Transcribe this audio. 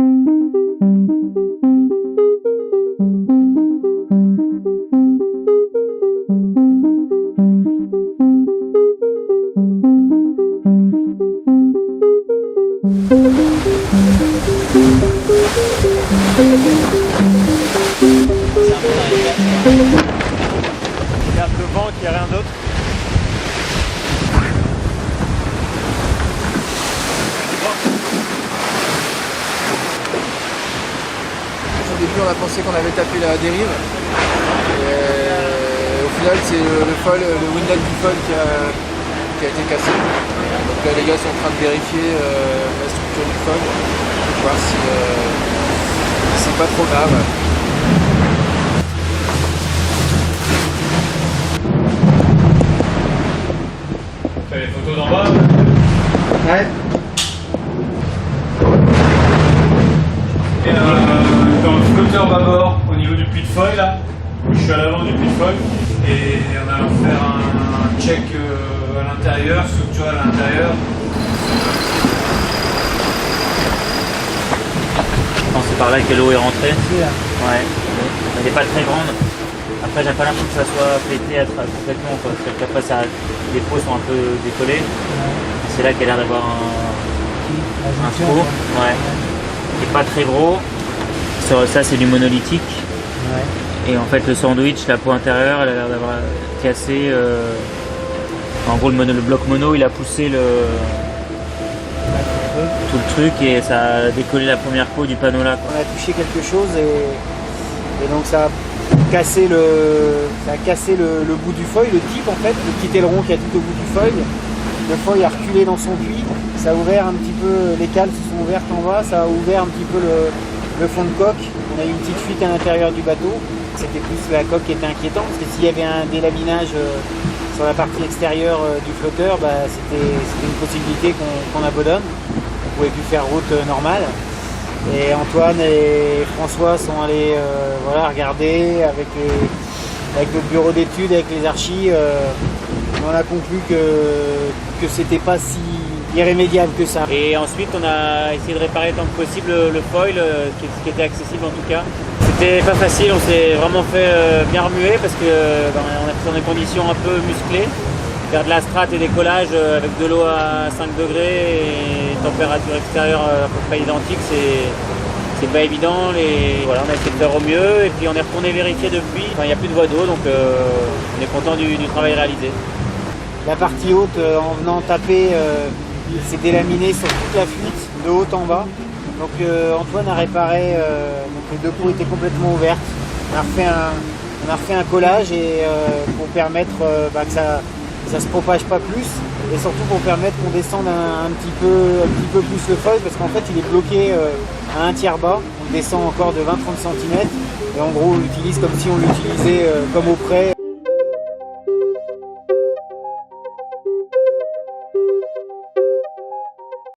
Regarde devant qu'il n'y a rien d'autre. Au début on a pensé qu'on avait tapé la dérive. Et au final c'est le windlass du foil qui a été cassé. Donc là les gars sont en train de vérifier la structure du foil pour voir si c'est pas trop grave. Tu as les photos d'en bas? Ouais. Et dans le flotteur bâbord, au niveau du puits de foil là, je suis à l'avant du puits de foil et on va faire un check à l'intérieur, structurel à l'intérieur. C'est par là que l'eau est rentrée. Ouais. Elle n'est pas très grande. Après, j'ai pas l'impression que ça soit pété complètement, quoi. Parce qu'après, les pots sont un peu décollés. C'est là qu'il y a l'air d'avoir un trou. Ouais. Qui n'est pas très gros. Sur ça, c'est du monolithique. Ouais. Et en fait, le sandwich, la peau intérieure, elle a l'air d'avoir cassé. En gros, le bloc mono, il a poussé tout le truc et ça a décollé la première peau du panneau là, quoi. On a touché quelque chose et donc ça a cassé le bout du foil, le tip en fait, le petit aileron qui a tout au bout du foil. Le foil a reculé dans son puits, ça a ouvert un petit peu, les cales se sont ouvertes en bas, ça a ouvert un petit peu le fond de coque. On a eu une petite fuite à l'intérieur du bateau. C'était plus la coque qui était inquiétante parce que s'il y avait un délaminage sur la partie extérieure du flotteur, c'était une possibilité qu'on abandonne. On pouvait plus faire route normale. Et Antoine et François sont allés regarder avec notre bureau d'études, avec les archis. On a conclu que c'était pas si irrémédiable que ça. Et ensuite on a essayé de réparer tant que possible le foil, ce qui était accessible en tout cas. C'était pas facile, on s'est vraiment fait bien remuer parce que on a pris dans des conditions un peu musclées. Faire de la strate et des collages avec de l'eau à 5 degrés et température extérieure à peu près identique, c'est pas évident. Voilà, on a essayé de faire au mieux et puis on est retourné vérifier depuis. Enfin, il n'y a plus de voie d'eau, donc on est content du travail réalisé. La partie haute, en venant taper, s'est délaminée sur toute la fuite, de haut en bas. Donc Antoine a réparé, donc les deux peaux étaient complètement ouvertes. On a refait un collage et pour permettre que ça se propage pas plus et surtout pour permettre qu'on descende un petit peu plus le foil parce qu'en fait il est bloqué à un tiers bas, on descend encore de 20-30 cm et en gros on l'utilise comme si on l'utilisait comme au près.